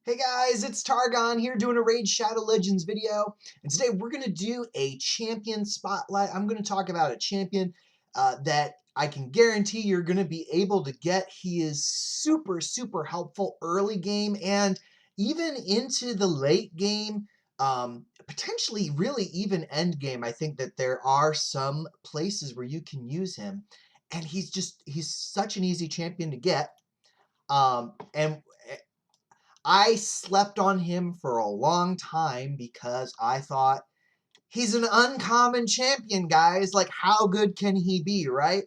Hey guys, it's Targon here doing a Raid Shadow Legends video, and today we're going to do a champion spotlight. I'm going to talk about a champion that I can guarantee you're going to be able to get. He is super helpful early game and even into the late game, potentially really even end game. I think that there are some places where you can use him, and he's such an easy champion to get. And I slept on him for a long time because I thought he's an uncommon champion, guys. Like, how good can he be, right?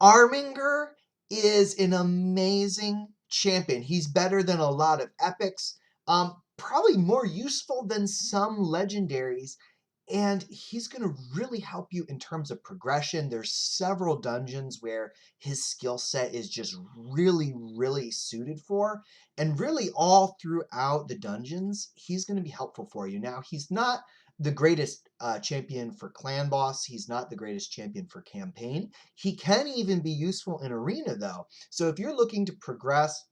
Arminger is an amazing champion. He's better than a lot of epics. Probably more useful than some legendaries. And he's going to really help you in terms of progression. There's several dungeons where his skill set is just really suited for. And really all throughout the dungeons, he's going to be helpful for you. Now, he's not the greatest champion for clan boss. He's not the greatest champion for campaign. He can even be useful in arena, though. So if you're looking to progress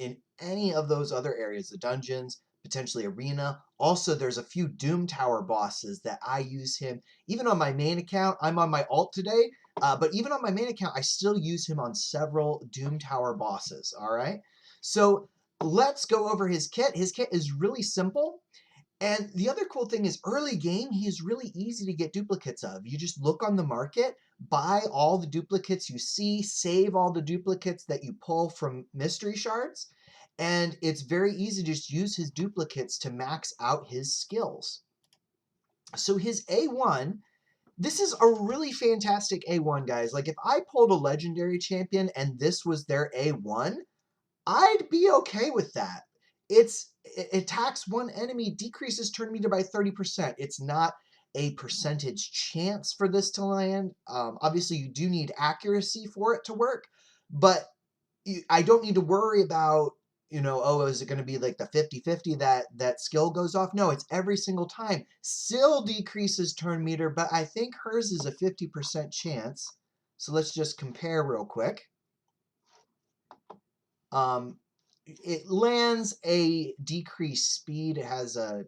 in any of those other areas, the dungeons, potentially arena. Also, there's a few Doom Tower bosses that I use him, even on my main account. I'm on my alt today, but even on my main account, I still use him on several Doom Tower bosses, all right? So let's go over his kit. His kit is really simple. And the other cool thing is early game, he is really easy to get duplicates of. You just look on the market, buy all the duplicates you see, save all the duplicates that you pull from mystery shards, and it's very easy to just use his duplicates to max out his skills. So his A1, this is a really fantastic A1, guys. Like if I pulled a legendary champion and this was their A1, I'd be okay with that. It attacks one enemy, decreases turn meter by 30%. It's not a percentage chance for this to land. Obviously, you do need accuracy for it to work, but I don't need to worry about, oh, is it going to be like the 50-50 that skill goes off? No, it's every single time. Still decreases turn meter, but I think hers is a 50% chance. So let's just compare real quick. It lands a decreased speed. It has a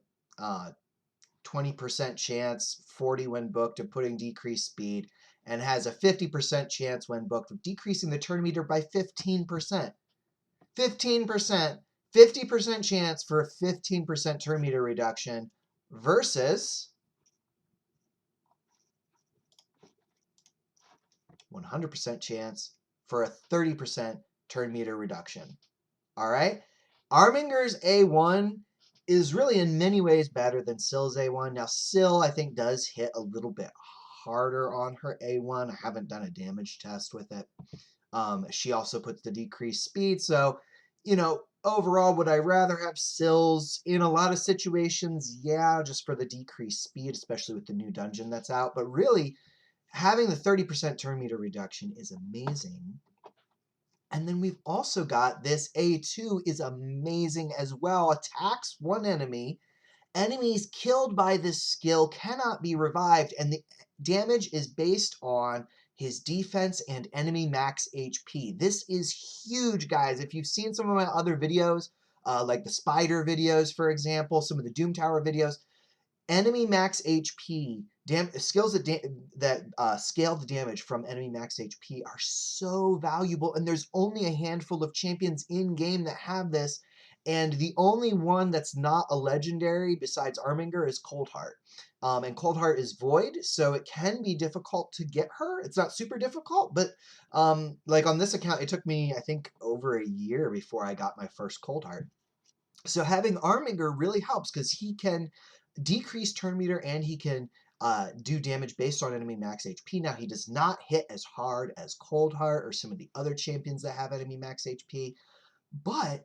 20% chance, 40 when booked, of putting decreased speed, and has a 50% chance when booked of decreasing the turn meter by 15%. 15%, 50% chance for a 15% turn meter reduction versus 100% chance for a 30% turn meter reduction. All right. Arminger's A1 is really in many ways better than Sill's A1. Now, Sill, I think, does hit a little bit harder on her A1. I haven't done a damage test with it. She also puts the decreased speed. So, overall, would I rather have Sill's in a lot of situations? Yeah, just for the decreased speed, especially with the new dungeon that's out. But really, having the 30% turn meter reduction is amazing. And then we've also got this A2 is amazing as well. Attacks one enemy. Enemies killed by this skill cannot be revived, and the damage is based on his defense and enemy max HP. This is huge, guys. If you've seen some of my other videos, like the spider videos, for example, some of the Doom Tower videos, enemy max HP, skills that scale the damage from enemy max HP are so valuable, and there's only a handful of champions in game that have this, and the only one that's not a legendary besides Arminger is Coldheart. And Coldheart is void, so it can be difficult to get her. It's not super difficult, but like on this account, it took me, I think, over a year before I got my first Coldheart. So having Arminger really helps because he can decrease turn meter and he can do damage based on enemy max HP. Now, he does not hit as hard as Coldheart or some of the other champions that have enemy max HP, but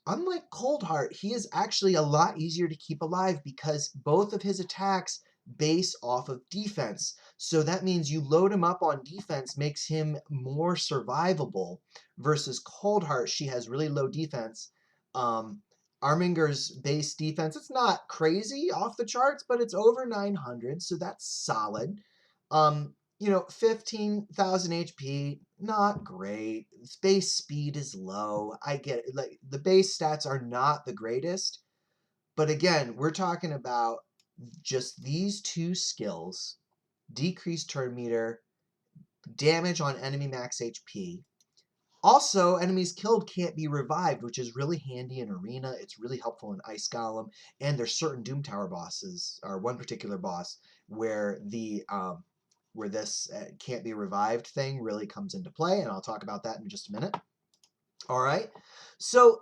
unlike Coldheart, he is actually a lot easier to keep alive because both of his attacks base off of defense. So that means you load him up on defense makes him more survivable versus Coldheart. She has really low defense. Arminger's base defense, it's not crazy off the charts, but it's over 900, so that's solid. 15,000 HP, not great. Base speed is low. I get it. Like, the base stats are not the greatest. But again, we're talking about just these two skills: decreased turn meter, damage on enemy max HP. Also, enemies killed can't be revived, which is really handy in Arena. It's really helpful in Ice Golem, and there's certain Doom Tower bosses, or one particular boss, where this can't be revived thing really comes into play, and I'll talk about that in just a minute. All right, so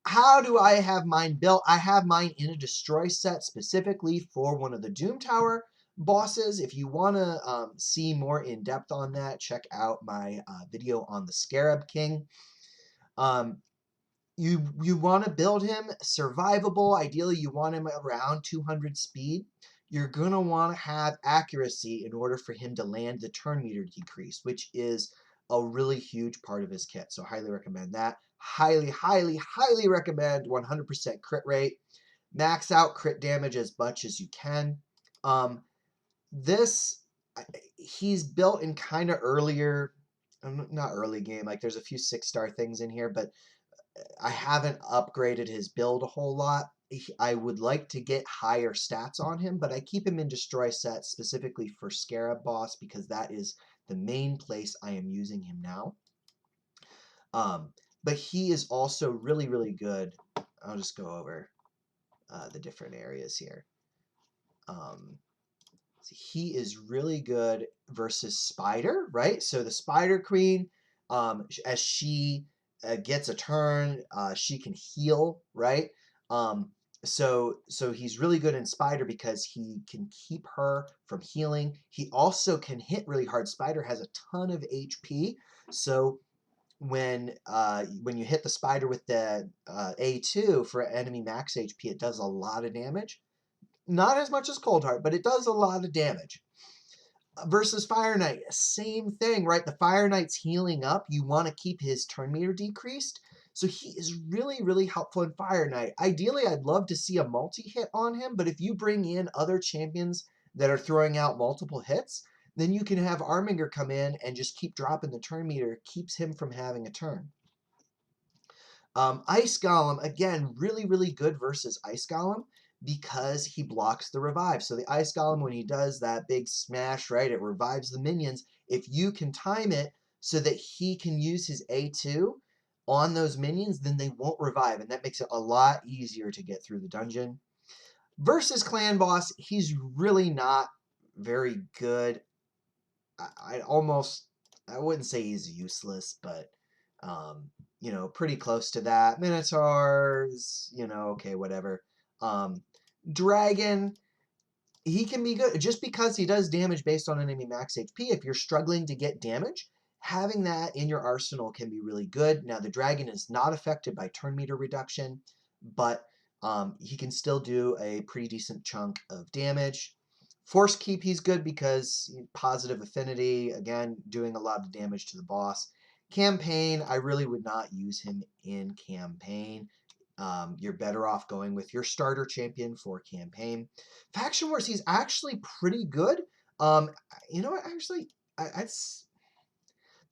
how do I have mine built? I have mine in a destroy set specifically for one of the Doom Tower bosses. If you want to see more in depth on that, check out my video on the Scarab King. You want to build him survivable. Ideally, you want him around 200 speed. You're going to want to have accuracy in order for him to land the turn meter decrease, which is a really huge part of his kit. So highly recommend that. Highly, highly, highly recommend 100% crit rate. Max out crit damage as much as you can. He's built in kind of earlier, not early game. Like, there's a few 6-star things in here, but I haven't upgraded his build a whole lot. I would like to get higher stats on him, but I keep him in destroy sets specifically for Scarab boss because that is the main place I am using him now. But he is also really, really good. I'll just go over the different areas here. He is really good versus Spider, right? So the Spider Queen, as she gets a turn, she can heal, right? So he's really good in Spider because he can keep her from healing. He also can hit really hard. Spider has a ton of HP, so when you hit the Spider with the A2 for enemy max HP, it does a lot of damage. Not as much as Coldheart, but it does a lot of damage. Versus Fire Knight, same thing, right? The Fire Knight's healing up. You want to keep his turn meter decreased. So he is really, really helpful in Fire Knight. Ideally, I'd love to see a multi-hit on him, but if you bring in other champions that are throwing out multiple hits, then you can have Arminger come in and just keep dropping the turn meter. Keeps him from having a turn. Ice Golem, again, really, really good versus Ice Golem because he blocks the revive. So the Ice Golem, when he does that big smash, right, it revives the minions. If you can time it so that he can use his A2 on those minions, then they won't revive, and that makes it a lot easier to get through the dungeon. Versus Clan Boss, he's really not very good. I wouldn't say he's useless, but pretty close to that. Minotaurs, okay, whatever. Dragon, he can be good just because he does damage based on enemy max HP. If you're struggling to get damage, having that in your arsenal can be really good. Now, the dragon is not affected by turn meter reduction, but he can still do a pretty decent chunk of damage. Force Keep, he's good because positive affinity, again, doing a lot of damage to the boss. Campaign, I really would not use him in campaign. You're better off going with your starter champion for campaign. Faction Wars, he's actually pretty good. You know what, actually,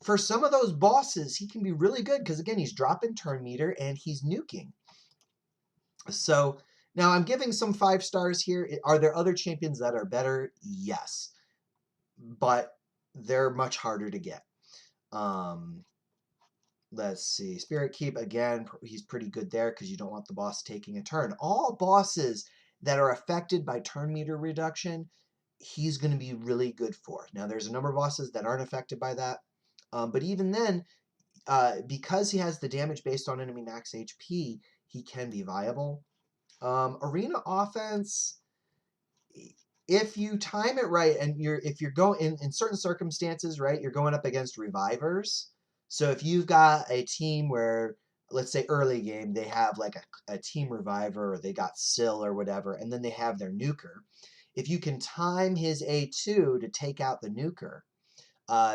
for some of those bosses, he can be really good because, again, he's dropping turn meter and he's nuking. So now I'm giving some 5 stars here. Are there other champions that are better? Yes, but they're much harder to get. Let's see. Spirit Keep, again, he's pretty good there because you don't want the boss taking a turn. All bosses that are affected by turn meter reduction, he's going to be really good for. Now, there's a number of bosses that aren't affected by that. But even then, because he has the damage based on enemy max HP, he can be viable. Arena offense, if you time it right, and if you're going in certain circumstances, right, you're going up against revivers. So if you've got a team where, let's say early game, they have like a team reviver, or they got Syl or whatever, and then they have their nuker. If you can time his A2 to take out the nuker,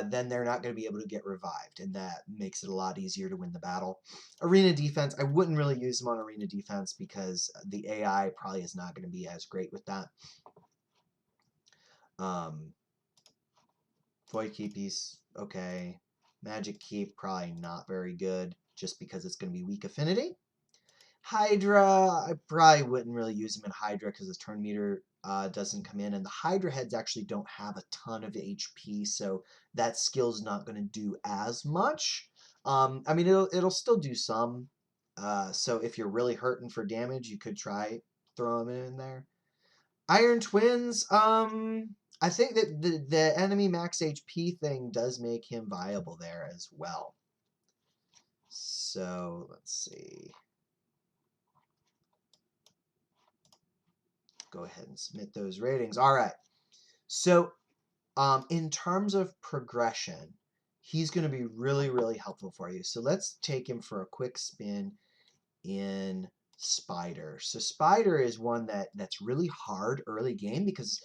then they're not going to be able to get revived, and that makes it a lot easier to win the battle. Arena defense, I wouldn't really use them on arena defense because the AI probably is not going to be as great with that. Void Keep, he's okay. Magic Keep, probably not very good, just because it's going to be weak affinity. Hydra, I probably wouldn't really use him in Hydra because his turn meter doesn't come in, and the Hydra heads actually don't have a ton of HP, so that skill's not going to do as much. I mean, it'll still do some. So if you're really hurting for damage, you could try throw him in there. Iron Twins, I think that the enemy max HP thing does make him viable there as well. So let's see. Go ahead and submit those ratings. All right. So in terms of progression, he's going to be really, really helpful for you. So let's take him for a quick spin in Spider. So Spider is one that's really hard early game because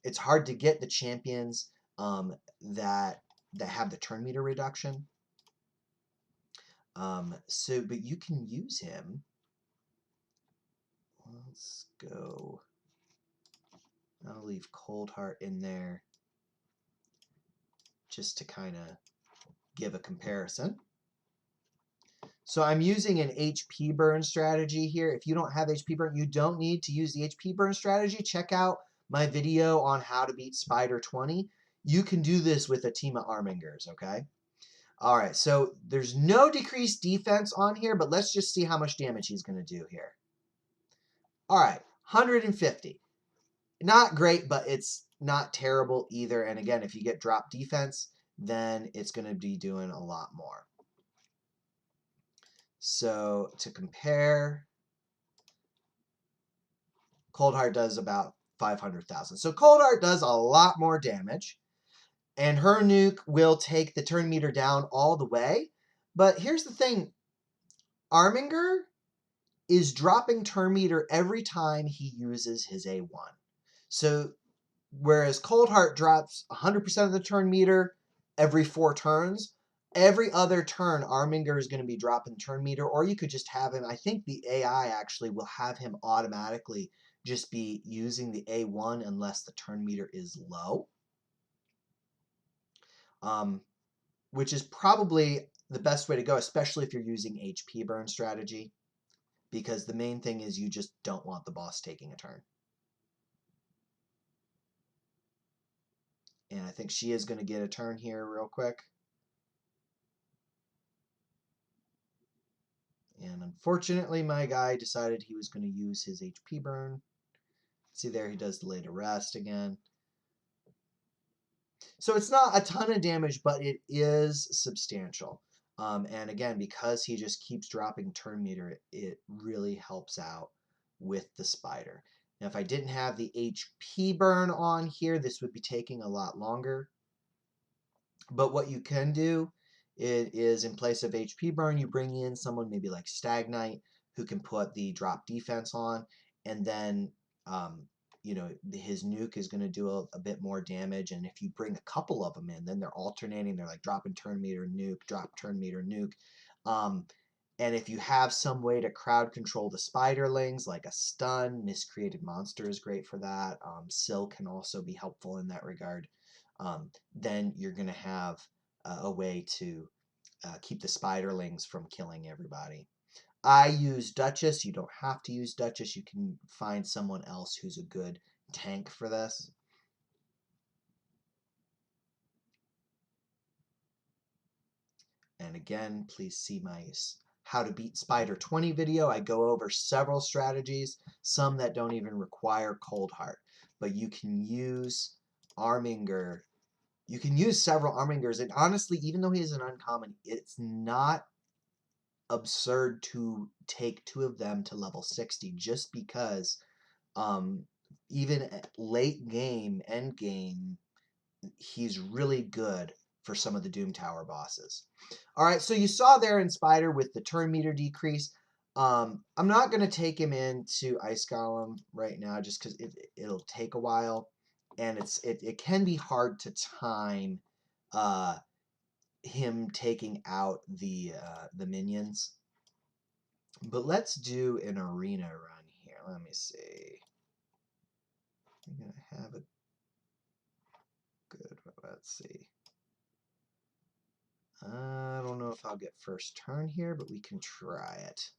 it's hard to get the champions that have the turn meter reduction. But you can use him. Let's go. I'll leave Cold Heart in there just to kind of give a comparison. So I'm using an HP burn strategy here. If you don't have HP burn, you don't need to use the HP burn strategy. Check out my video on how to beat Spider 20. You can do this with a team of Armingers, okay? All right, so there's no decreased defense on here, but let's just see how much damage he's going to do here. All right, 150. Not great, but it's not terrible either. And again, if you get drop defense, then it's going to be doing a lot more. So to compare, Cold Heart does about 500,000. So Cold Heart does a lot more damage, and her nuke will take the turn meter down all the way. But here's the thing, Arminger is dropping turn meter every time he uses his A1. So whereas Cold Heart drops 100% of the turn meter every 4 turns, every other turn Arminger is going to be dropping turn meter, or you could just have him, I think the AI actually will have him automatically just be using the A1 unless the turn meter is low. Which is probably the best way to go, especially if you're using HP burn strategy, because the main thing is you just don't want the boss taking a turn. And I think she is going to get a turn here real quick. And unfortunately, my guy decided he was going to use his HP burn. See there, he does the lay to rest again. So it's not a ton of damage, but it is substantial. And again, because he just keeps dropping turn meter, it really helps out with the Spider. Now, if I didn't have the HP burn on here, this would be taking a lot longer. But what you can do is in place of HP burn, you bring in someone maybe like Stagnite who can put the drop defense on, and then you know, his nuke is going to do a bit more damage. And if you bring a couple of them in, then they're alternating. They're like dropping turn meter nuke, drop turn meter nuke. And if you have some way to crowd control the spiderlings, like a stun, Miscreated Monster is great for that. Syl can also be helpful in that regard. Then you're going to have a way to keep the spiderlings from killing everybody. I use Duchess. You don't have to use Duchess. You can find someone else who's a good tank for this. And again, please see my How to Beat Spider 20 video. I go over several strategies, some that don't even require Cold Heart. But you can use Arminger. You can use several Armingers. And honestly, even though he's an uncommon, it's not absurd to take 2 of them to level 60 just because even at late game, end game, he's really good for some of the Doom Tower bosses. All right, so you saw there in Spider with the turn meter decrease. I'm not going to take him into Ice Golem right now just because it'll take a while, and it can be hard to time him taking out the minions. But let's do an arena run here. Let me see. I'm gonna have a good. Let's see. I don't know if I'll get first turn here, but we can try it.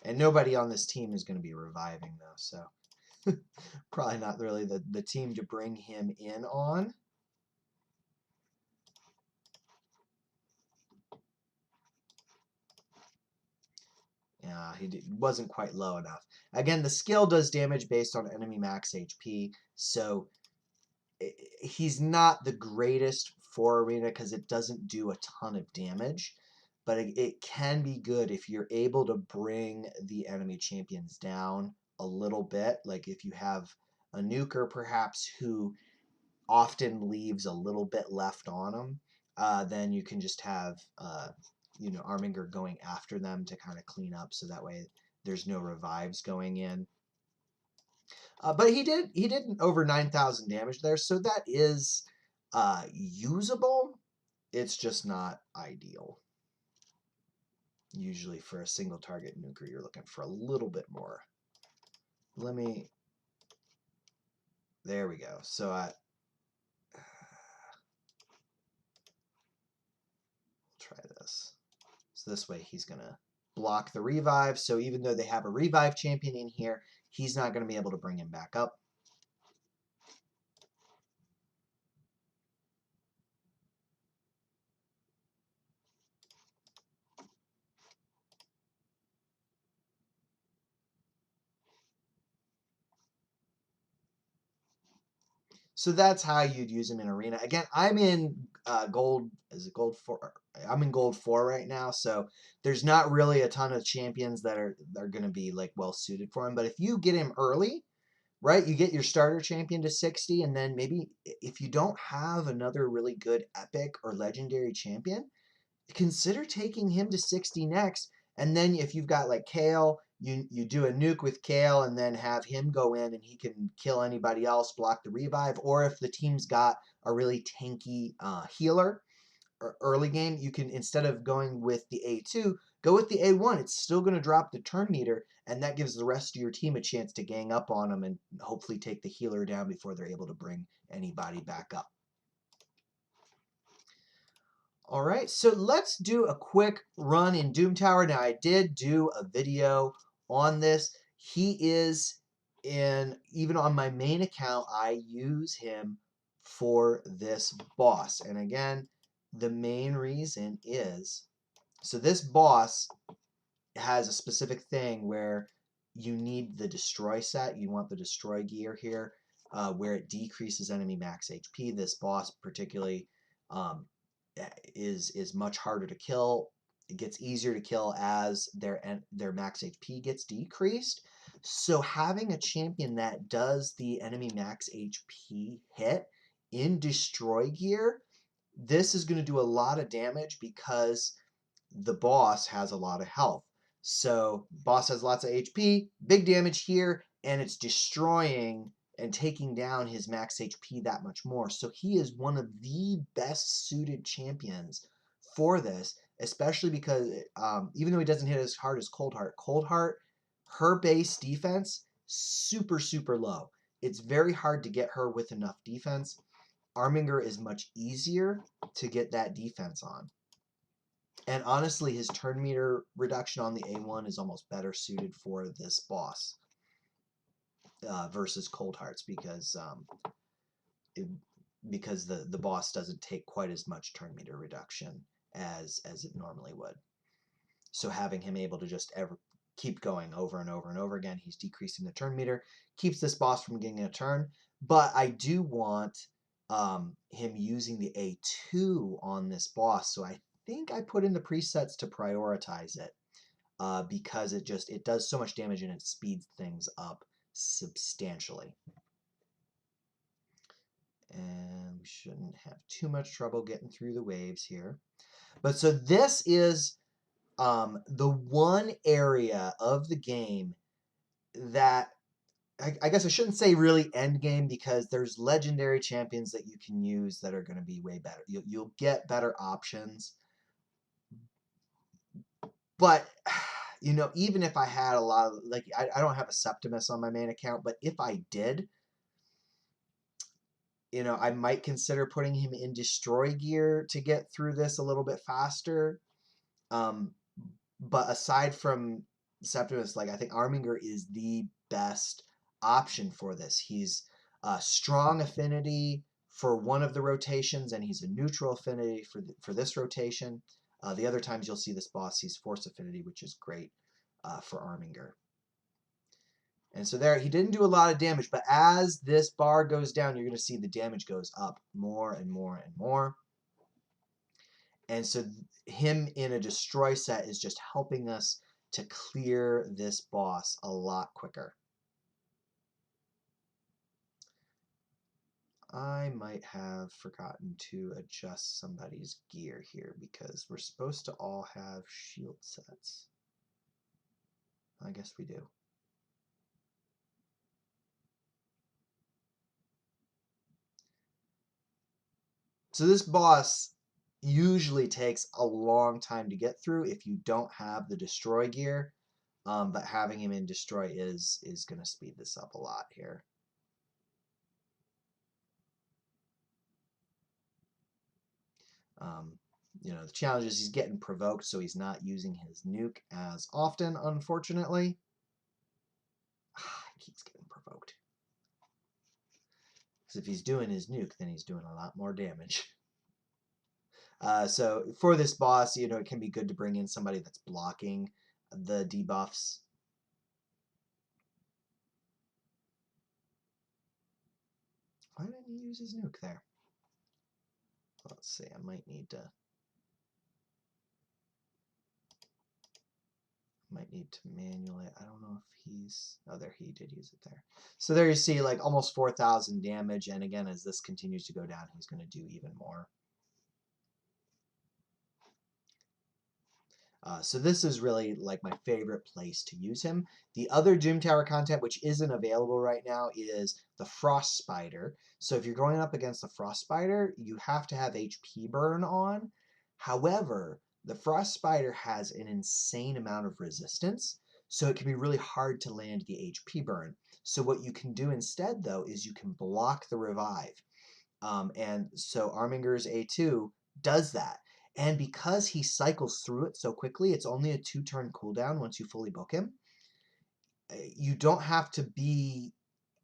And nobody on this team is going to be reviving, though, so probably not really the team to bring him in on. He wasn't quite low enough. Again, the skill does damage based on enemy max HP, so he's not the greatest for Arena because it doesn't do a ton of damage, but it can be good if you're able to bring the enemy champions down a little bit. Like if you have a nuker perhaps who often leaves a little bit left on them, then you can just have Arminger going after them to kind of clean up, so that way there's no revives going in. But he did over 9,000 damage there, so that is usable. It's just not ideal. Usually for a single target nuker, you're looking for a little bit more. There we go. So try this. So this way he's going to block the revive. So even though they have a revive champion in here, he's not going to be able to bring him back up. So that's how you'd use him in Arena. Again, I'm in gold. Is it gold 4? I'm in gold 4 right now, so there's not really a ton of champions that are going to be like well suited for him. But if you get him early, right, you get your starter champion to 60, and then maybe if you don't have another really good epic or legendary champion, consider taking him to 60 next. And then if you've got like Kale, you do a nuke with Kale and then have him go in and he can kill anybody else, block the revive. Or if the team's got a really tanky healer or early game, you can, instead of going with the A2, go with the A1. It's still going to drop the turn meter, and that gives the rest of your team a chance to gang up on them and hopefully take the healer down before they're able to bring anybody back up. All right, so let's do a quick run in Doom Tower. Now, I did do a video on this. He is even on my main account, I use him for this boss. And again, the main reason is, so this boss has a specific thing where you need the destroy set. You want the destroy gear here, where it decreases enemy max HP. This boss particularly is much harder to kill. It gets easier to kill as their max HP gets decreased. So having a champion that does the enemy max HP hit in destroy gear, this is going to do a lot of damage because the boss has a lot of health. So boss has lots of HP, big damage here, and it's destroying and taking down his max HP that much more. So he is one of the best suited champions for this, especially because even though he doesn't hit as hard as Coldheart, her base defense, super, super low. It's very hard to get her with enough defense. Arminger is much easier to get that defense on. And honestly, his turn meter reduction on the A1 is almost better suited for this boss versus Coldhearts because the boss doesn't take quite as much turn meter reduction as it normally would. So having him able to just keep going over and over and over again, he's decreasing the turn meter, keeps this boss from getting a turn. But I do want him using the A2 on this boss, so I think I put in the presets to prioritize it because it does so much damage and it speeds things up substantially. And we shouldn't have too much trouble getting through the waves here. But so this is the one area of the game that I guess I shouldn't say really end game, because there's legendary champions that you can use that are going to be way better. You'll get better options. But you know, even if I had a lot of, like, I don't have a Septimus on my main account, but if I did, you know, I might consider putting him in destroy gear to get through this a little bit faster. But aside from Septimus, like, I think Arminger is the best option for this. He's a strong affinity for one of the rotations, and he's a neutral affinity for this rotation. The other times you'll see this boss, he's force affinity, which is great for Arminger. And so there, he didn't do a lot of damage, but as this bar goes down, you're going to see the damage goes up more and more and more. And so him in a destroy set is just helping us to clear this boss a lot quicker. I might have forgotten to adjust somebody's gear here because we're supposed to all have shield sets. I guess we do. So this boss usually takes a long time to get through if you don't have the destroy gear, but having him in destroy is going to speed this up a lot here. You know, the challenge is he's getting provoked, so he's not using his nuke as often, unfortunately. He keeps getting provoked. Because if he's doing his nuke, then he's doing a lot more damage. So for this boss, you know, it can be good to bring in somebody that's blocking the debuffs. Why didn't he use his nuke there? Let's see, I might need to manually, I don't know if he's, oh, there, he did use it there. So there you see, like, almost 4,000 damage, and again, as this continues to go down, he's going to do even more. So this is really like my favorite place to use him. The other Doom Tower content, which isn't available right now, is the Frost Spider. So if you're going up against the Frost Spider, you have to have HP burn on. However, the Frost Spider has an insane amount of resistance, so it can be really hard to land the HP burn. So what you can do instead, though, is you can block the revive. And so Arminger's A2 does that. And because he cycles through it so quickly, it's only a 2-turn cooldown once you fully book him. You don't have to be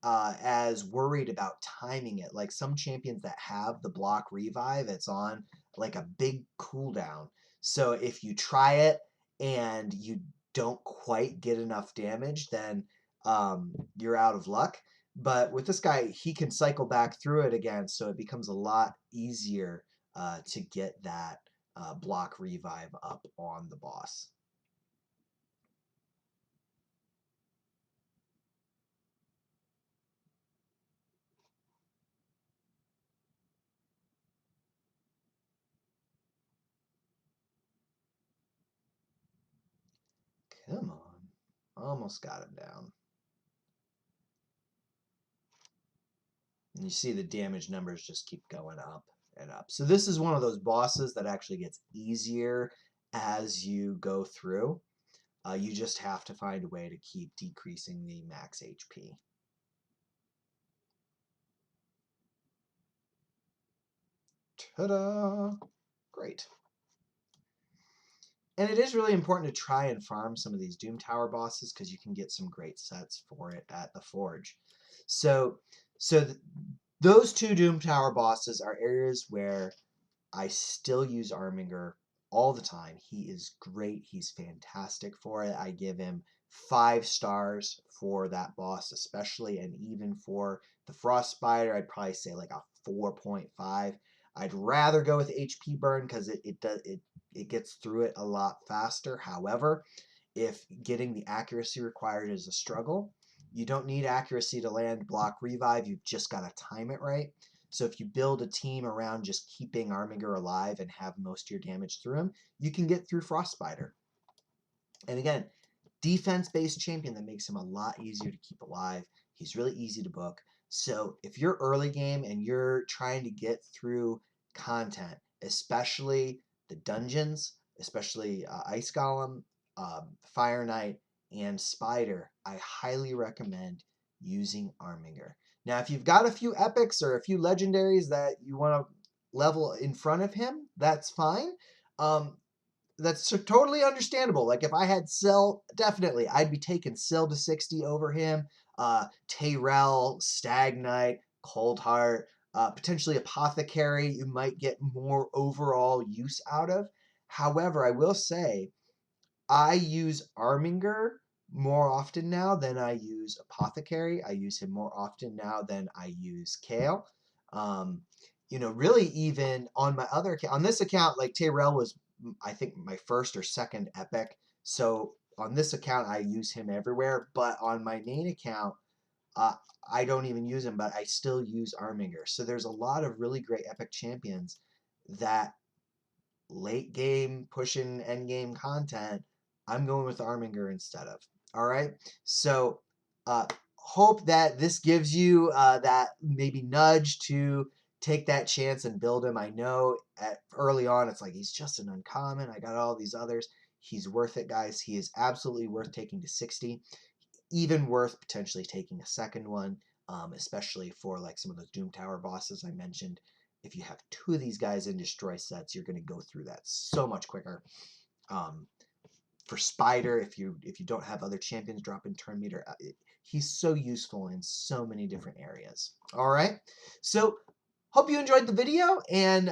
as worried about timing it. Like some champions that have the block revive, it's on like a big cooldown. So if you try it and you don't quite get enough damage, then you're out of luck. But with this guy, he can cycle back through it again, so it becomes a lot easier to get that block revive up on the boss. Come on. Almost got him down. And you see the damage numbers just keep going up and up. So this is one of those bosses that actually gets easier as you go through. You just have to find a way to keep decreasing the max HP. Ta-da! Great. And it is really important to try and farm some of these Doom Tower bosses because you can get some great sets for it at the Forge. So those two Doom Tower bosses are areas where I still use Arminger all the time. He is great. He's fantastic for it. I give him 5 stars for that boss especially, and even for the Frost Spider, I'd probably say like a 4.5. I'd rather go with HP burn because it gets through it a lot faster. However, if getting the accuracy required is a struggle, you don't need accuracy to land block revive. You've just got to time it right. So if you build a team around just keeping Arminger alive and have most of your damage through him, you can get through Frost Spider. And again, defense-based champion that makes him a lot easier to keep alive. He's really easy to book. So if you're early game and you're trying to get through content, especially the dungeons, especially Ice Golem, Fire Knight, and Spider, I highly recommend using Arminger. Now, if you've got a few epics or a few legendaries that you want to level in front of him, that's fine. That's totally understandable. Like if I had Syl, definitely I'd be taking Syl to 60 over him. Tyrell, Stag Knight, Cold Heart, potentially Apothecary, you might get more overall use out of. However, I will say I use Arminger more often now than I use Apothecary. I use him more often now than I use Kale. Um, really even on my other account, on this account, like Tyrell was, I think, my first or second epic. So on this account, I use him everywhere. But on my main account, uh, I don't even use him, but I still use Arminger. So there's a lot of really great epic champions that late game pushing end game content, I'm going with Arminger instead of. All right. So hope that this gives you that maybe nudge to take that chance and build him. I know early on it's like he's just an uncommon. I got all these others. He's worth it, guys. He is absolutely worth taking to 60. Even worth potentially taking a second one, especially for like some of those Doom Tower bosses I mentioned. If you have two of these guys in destroy sets, you're going to go through that so much quicker. For Spider, if you don't have other champions drop in turn meter, he's so useful in so many different areas. All right, so hope you enjoyed the video, and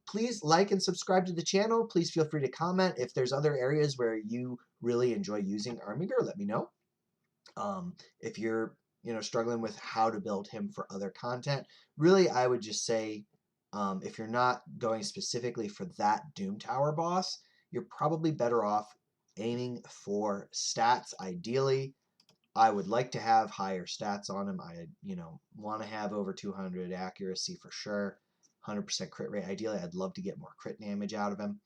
please like and subscribe to the channel. Please feel free to comment if there's other areas where you really enjoy using Arminger. Let me know. If you're struggling with how to build him for other content, really I would just say if you're not going specifically for that Doom Tower boss, you're probably better off aiming for stats. Ideally, I would like to have higher stats on him. I want to have over 200 accuracy for sure, 100% crit rate. Ideally, I'd love to get more crit damage out of him,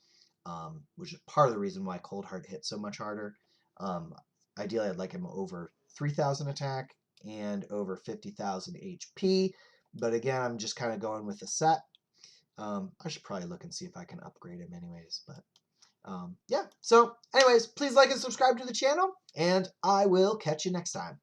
which is part of the reason why Cold Heart hits so much harder. Ideally, I'd like him over 3,000 attack and over 50,000 HP. But again, I'm just kind of going with the set. I should probably look and see if I can upgrade him anyways. But yeah. So anyways, please like and subscribe to the channel, and I will catch you next time.